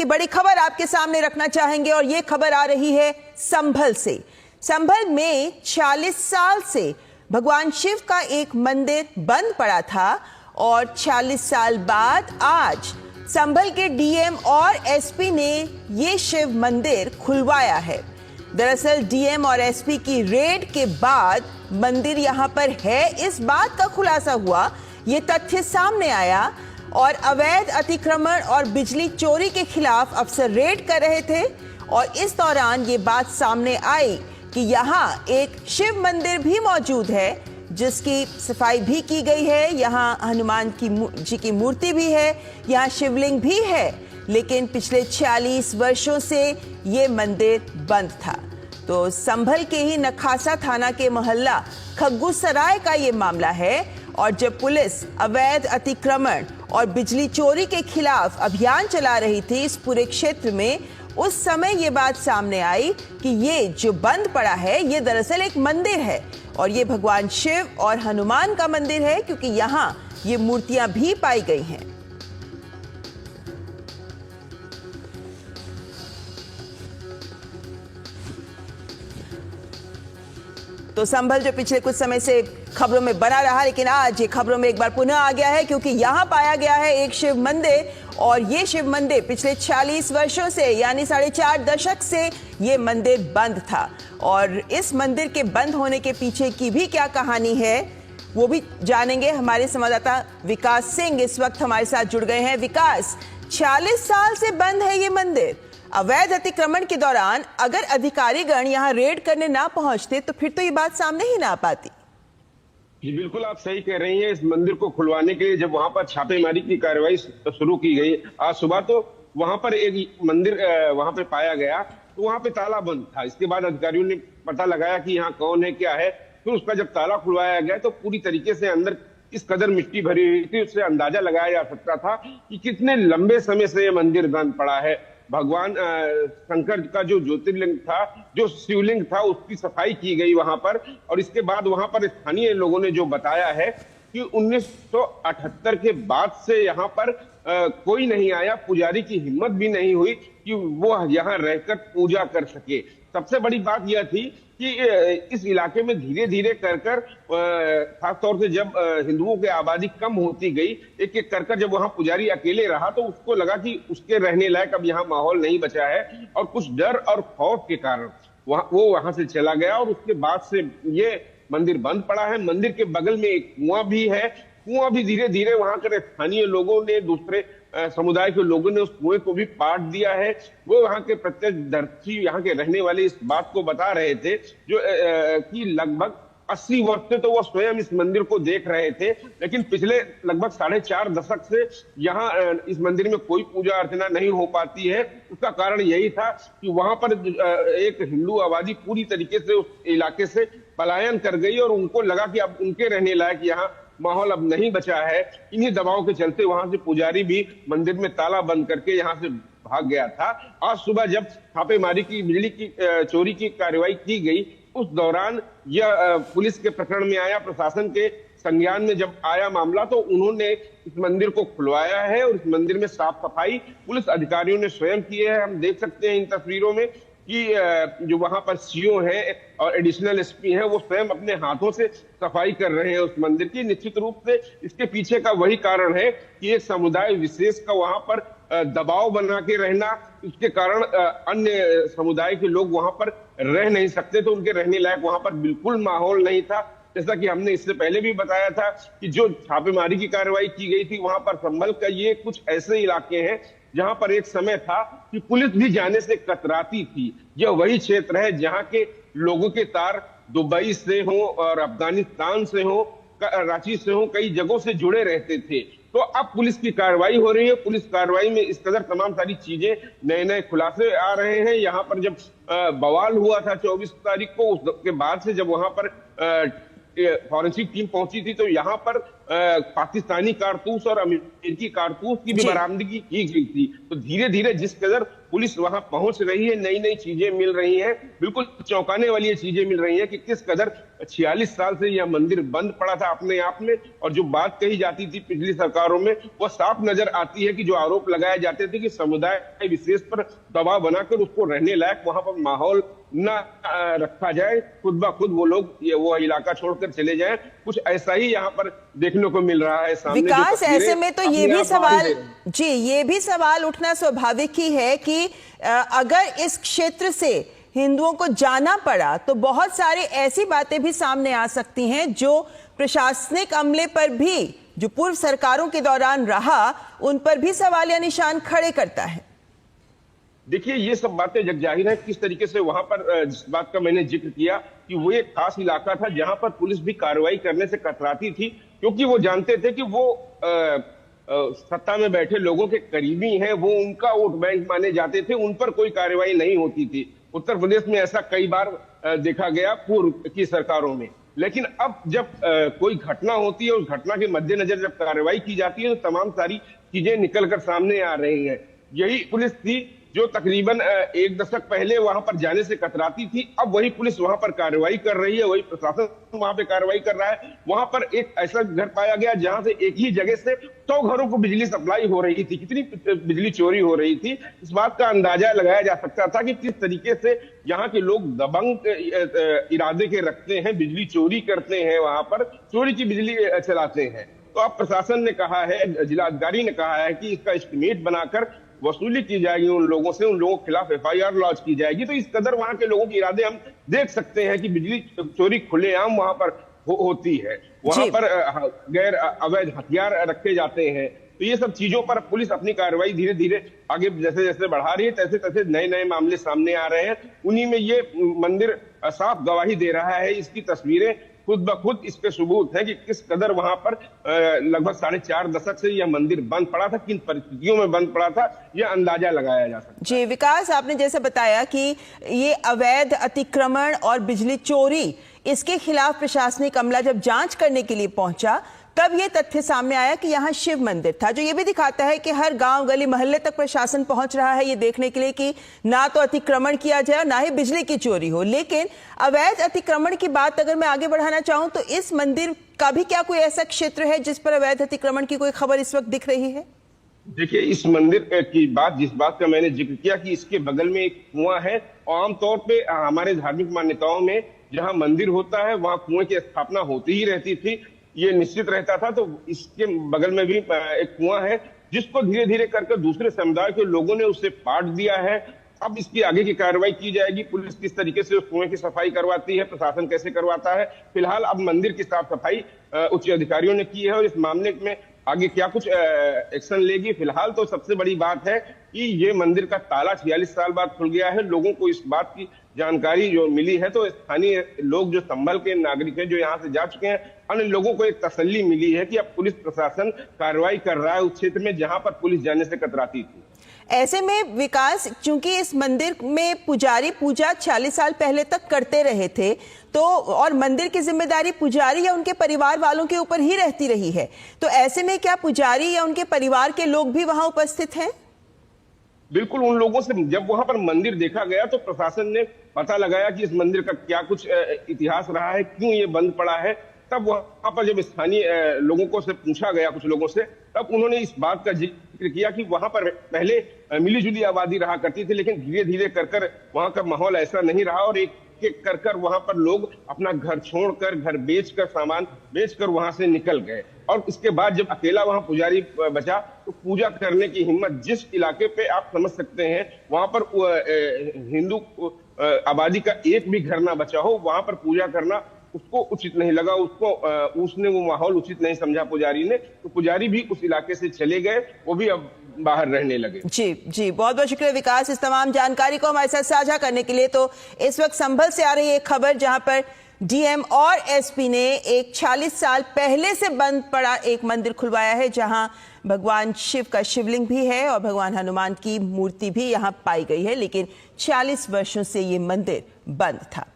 की बड़ी खबर आपके सामने रखना चाहेंगे और ये खबर आ रही है संभल से। संभल में 40 साल से भगवान शिव का एक मंदिर बंद पड़ा था और 40 साल बाद आज संभल के डीएम और एसपी ने ये शिव मंदिर खुलवाया है। दरअसल डीएम और एसपी की रेड के बाद मंदिर यहां पर है, इस बात का खुलासा हुआ, ये तथ्य सामने आया और अवैध अतिक्रमण और बिजली चोरी के खिलाफ अफसर रेड कर रहे थे और इस दौरान ये बात सामने आई कि यहाँ एक शिव मंदिर भी मौजूद है जिसकी सफाई भी की गई है। यहाँ हनुमान जी की मूर्ति भी है, यहाँ शिवलिंग भी है, लेकिन पिछले 40 वर्षों से ये मंदिर बंद था। तो संभल के ही नखासा थाना के मोहल्ला खग्गू सराय का ये मामला है और जब पुलिस अवैध अतिक्रमण और बिजली चोरी के खिलाफ अभियान चला रही थी इस पूरे क्षेत्र में, उस समय ये बात सामने आई कि ये जो बंद पड़ा है ये दरअसल एक मंदिर है और ये भगवान शिव और हनुमान का मंदिर है, क्योंकि यहाँ ये मूर्तियां भी पाई गई हैं। तो संभल जो पिछले कुछ समय से खबरों में बना रहा, लेकिन आज ये खबरों में एक बार पुनः आ गया है क्योंकि यहाँ पाया गया है एक शिव मंदिर और ये शिव मंदिर पिछले 40 वर्षों से यानी 4.5 दशक से ये मंदिर बंद था और इस मंदिर के बंद होने के पीछे की भी क्या कहानी है वो भी जानेंगे। हमारे संवाददाता विकास सिंह इस वक्त हमारे साथ जुड़ गए हैं। विकास, 40 साल से बंद है ये मंदिर। अवैध अतिक्रमण के दौरान अगर अधिकारीगण यहाँ रेड करने ना पहुंचते तो फिर तो ये बात सामने ही ना पाती। जी बिल्कुल, आप सही कह रही हैं। इस मंदिर को खुलवाने के लिए जब वहां पर छापेमारी की कार्रवाई शुरू की गई आज सुबह, तो वहां पर एक मंदिर वहां पे पाया गया, तो वहां पे ताला बंद था। इसके बाद अधिकारियों ने पता लगाया कि यहाँ कौन है क्या है, फिर उसका जब ताला खुलवाया गया तो पूरी तरीके से अंदर इस कदर मिट्टी भरी हुई थी, उससे अंदाजा लगाया जा सकता था कि कितने लंबे समय से ये मंदिर बंद पड़ा है। भगवान शंकर का जो ज्योतिर्लिंग था, जो शिवलिंग था, उसकी सफाई की गई वहां पर और इसके बाद वहां पर स्थानीय लोगों ने जो बताया है कि 1978 के बाद से यहाँ पर कोई नहीं आया, पुजारी की हिम्मत भी नहीं हुई कि वो यहाँ रहकर पूजा कर सके। सबसे बड़ी बात यह थी कि इस इलाके में धीरे धीरे कर खासतौर से जब हिंदुओं की आबादी कम होती गई, एक एक कर जब वहां पुजारी अकेले रहा तो उसको लगा कि उसके रहने लायक अब यहाँ माहौल नहीं बचा है और कुछ डर और खौफ के कारण वो वहां से चला गया और उसके बाद से ये मंदिर बंद पड़ा है। मंदिर के बगल में एक कुआं भी है, कुआं भी धीरे धीरे वहां के स्थानीय लोगों ने, दूसरे समुदाय के लोगों ने उस कुएं को भी पाट दिया है। वो वहां के प्रत्यक्षदर्शी, यहाँ के रहने वाले इस बात को बता रहे थे जो कि लगभग 80 वर्ष से तो वो स्वयं इस मंदिर को देख रहे थे, लेकिन पिछले लगभग 4.5 दशक से यहाँ इस मंदिर में कोई पूजा अर्चना नहीं हो पाती है। उसका कारण यही था कि वहां पर एक हिंदू आबादी पूरी तरीके से उस इलाके से पलायन कर गई और उनको लगा कि अब उनके रहने लायक यहाँ माहौल अब नहीं बचा है। इन्हीं दबाव के चलते वहां से पुजारी भी मंदिर में ताला बंद करके यहाँ से भाग गया था। आज सुबह जब छापेमारी की, बिजली की चोरी की कार्रवाई की गई, उस दौरान यह पुलिस के प्रकरण में आया, प्रशासन के संज्ञान में जब आया मामला तो उन्होंने इस मंदिर को खुलवाया है और इस मंदिर में साफ सफाई पुलिस अधिकारियों ने स्वयं की है। हम देख सकते हैं इन तस्वीरों में कि जो वहां पर सीओ है और एडिशनल एसपी है वो स्वयं अपने हाथों से सफाई कर रहे हैं उस मंदिर की। निश्चित रूप से इसके पीछे का वही कारण है कि एक समुदाय विशेष का वहां पर दबाव बना के रहना, इसके कारण अन्य समुदाय के लोग वहां पर रह नहीं सकते, तो उनके रहने लायक वहां पर बिल्कुल माहौल नहीं था। जैसा कि हमने इससे पहले भी बताया था कि जो छापेमारी की कार्रवाई की गई थी वहां पर संभल का ये कुछ ऐसे इलाके हैं जहां पर एक समय था कि पुलिस भी जाने से कतराती थी। यह वही क्षेत्र है जहां के लोगों के तार दुबई से हो और अफगानिस्तान से हो, रांची से हो, कई जगहों से जुड़े रहते थे। तो अब पुलिस की कार्रवाई हो रही है। पुलिस कार्रवाई में इस कदर तमाम सारी चीजें, नए नए खुलासे आ रहे हैं। यहाँ पर जब बवाल हुआ था 24 तारीख को, उसके बाद से जब वहां पर फॉरेंसिक टीम पहुंची थी तो यहाँ पर पाकिस्तानी कारतूस और अमेरिकी कारतूस की भी बरामदगी की गई थी। तो धीरे धीरे जिस कदर पुलिस वहां पहुंच रही है, नई नई चीजें मिल रही हैं, बिल्कुल चौंकाने वाली ये चीजें मिल रही हैं कि किस कदर 46 साल से यह मंदिर बंद पड़ा था अपने आप में। और जो बात कही जाती थी पिछली सरकारों में, वह साफ नजर आती है कि जो आरोप लगाए जाते थे कि समुदाय विशेष पर दबाव बनाकर उसको रहने लायक वहां पर माहौल न रखा जाए, खुद ब खुद वो लोग वो इलाका छोड़कर चले जाएं, कुछ ऐसा ही यहाँ पर देखने को मिल रहा है सामने। विकास, ऐसे में तो ये भी सवाल ये भी सवाल उठना स्वाभाविक ही है कि अगर इस क्षेत्र से हिंदुओं को जाना पड़ा तो बहुत सारी ऐसी बातें भी सामने आ सकती हैं जो प्रशासनिक अमले पर भी, जो पूर्व सरकारों के दौरान रहा, उन पर भी सवालिया निशान खड़े करता है। देखिए, ये सब बातें जग जाहिर है किस तरीके से वहां पर, जिस बात का मैंने जिक्र किया कि वो एक खास इलाका था जहां पर पुलिस भी कार्रवाई करने से कतराती थी, क्योंकि वो जानते थे कि वो सत्ता में बैठे लोगों के करीबी हैं, वो उनका वोट बैंक माने जाते थे, उन पर कोई कार्रवाई नहीं होती थी। उत्तर प्रदेश में ऐसा कई बार देखा गया पूर्व की सरकारों में। लेकिन अब जब कोई घटना होती है, उस घटना के मद्देनजर जब कार्रवाई की जाती है तो तमाम सारी चीजें निकलकर सामने आ रही हैं। यही पुलिस थी जो तकरीबन एक दशक पहले वहां पर जाने से कतराती थी, अब वही पुलिस वहां पर कार्रवाई कर रही है, वही प्रशासन वहां पे कार्रवाई कर रहा है। वहां पर एक ऐसा घर पाया गया जहां से एक ही जगह से 100 घरों को बिजली सप्लाई हो रही थी। कितनी बिजली चोरी हो रही थी, इस बात का अंदाजा लगाया जा सकता था कि किस तरीके से यहाँ के लोग दबंग इरादे के रखते हैं, बिजली चोरी करते हैं, वहां पर चोरी की बिजली चलाते हैं। तो अब प्रशासन ने कहा है, जिलाधिकारी ने कहा है कि इसका एस्टीमेट बनाकर वसूली की जाएगी उन लोगों से, उन लोगों के खिलाफ FIR लॉन्च की जाएगी। तो इस कदर वहां के लोगों के इरादे हम देख सकते हैं कि बिजली चोरी खुलेआम वहां पर होती है, वहां पर गैर अवैध हथियार रखे जाते हैं। तो ये सब चीजों पर पुलिस अपनी कार्रवाई धीरे धीरे आगे जैसे जैसे बढ़ा रही है, तैसे तैसे नए नए मामले सामने आ रहे हैं। उन्हीं में ये मंदिर साफ गवाही दे रहा है। इसकी तस्वीरें खुद ब खुद इस पे सबूत है कि किस कदर वहां पर लगभग 4.5 दशक से यह मंदिर बंद पड़ा था, किन परिस्थितियों में बंद पड़ा था, यह अंदाजा लगाया जा सकता है। जी विकास, आपने जैसे बताया कि ये अवैध अतिक्रमण और बिजली चोरी, इसके खिलाफ प्रशासनिक अमला जब जांच करने के लिए पहुंचा तब ये तथ्य सामने आया कि यहाँ शिव मंदिर था, जो ये भी दिखाता है कि हर गांव गली मोहल्ले तक प्रशासन पहुंच रहा है ये देखने के लिए कि ना तो अतिक्रमण किया जाए और ना ही बिजली की चोरी हो। लेकिन अवैध अतिक्रमण की बात अगर मैं आगे बढ़ाना चाहूं तो इस मंदिर का भी क्या कोई ऐसा क्षेत्र है जिस पर अवैध अतिक्रमण की कोई खबर इस वक्त दिख रही है? देखिए, इस मंदिर की बात, जिस बात का मैंने जिक्र किया कि इसके बगल में एक कुआं है, और आमतौर पे हमारे धार्मिक मान्यताओं में जहां मंदिर होता है वहां कुएं की स्थापना होती ही रहती थी, ये निश्चित रहता था। तो इसके बगल में भी एक कुआं है जिसको धीरे धीरे करके दूसरे समुदाय के लोगों ने उससे पाट दिया है। अब इसकी आगे की कार्रवाई की जाएगी, पुलिस किस तरीके से उस कुएं की सफाई करवाती है, प्रशासन कैसे करवाता है। फिलहाल अब मंदिर की साफ सफाई उच्च अधिकारियों ने की है और इस मामले में आगे क्या कुछ एक्शन लेगी। फिलहाल तो सबसे बड़ी बात है कि ये मंदिर का ताला 46 साल बाद खुल गया है। लोगों को इस बात की जानकारी जो मिली है, तो स्थानीय लोग जो संभल के नागरिक हैं जो यहाँ से जा चुके हैं, अन्य लोगों को एक तसल्ली मिली है कि अब पुलिस प्रशासन कार्रवाई कर रहा है उस क्षेत्र में जहां पर पुलिस जाने से कतराती थी। ऐसे में विकास, चूंकि इस मंदिर में पुजारी पूजा 40 साल पहले तक करते रहे थे, तो और मंदिर की जिम्मेदारी पुजारी या उनके परिवार वालों के ऊपर ही रहती रही है, तो ऐसे में क्या पुजारी या उनके परिवार के लोग भी वहां उपस्थित हैं? बिल्कुल, उन लोगों से जब वहां पर मंदिर देखा गया तो प्रशासन ने पता लगाया कि इस मंदिर का क्या कुछ इतिहास रहा है, क्यों ये बंद पड़ा है। तब वहां पर जब स्थानीय लोगों को से पूछा गया, कुछ लोगों से, तब उन्होंने इस बात का जिक्र किया कि वहां पर पहले मिलीजुली आबादी रहा करती थी, लेकिन धीरे धीरे कर वहां का माहौल ऐसा नहीं रहा और एक एक कर वहां पर लोग अपना घर छोड़कर, घर बेचकर, सामान बेचकर वहां से निकल गए। और इसके बाद जब अकेला वहां पुजारी बचा तो पूजा करने की हिम्मत, जिस इलाके पे आप समझ सकते हैं वहां पर हिंदू आबादी का एक भी घर ना बचा हो, वहां पर पूजा करना उसको उचित नहीं लगा, उसने वो माहौल उचित नहीं समझा पुजारी ने, तो पुजारी भी उस इलाके से चले गए, वो भी अब बाहर रहने लगे। जी जी, बहुत बहुत शुक्रिया विकास इस तमाम जानकारी को हमारे साथ साझा करने के लिए। तो इस वक्त संभल से आ रही एक खबर जहां पर डीएम और एसपी ने एक 40 साल पहले से बंद पड़ा एक मंदिर खुलवाया है, जहां भगवान शिव का शिवलिंग भी है और भगवान हनुमान की मूर्ति भी यहां पाई गई है, लेकिन 40 वर्षों से ये मंदिर बंद था।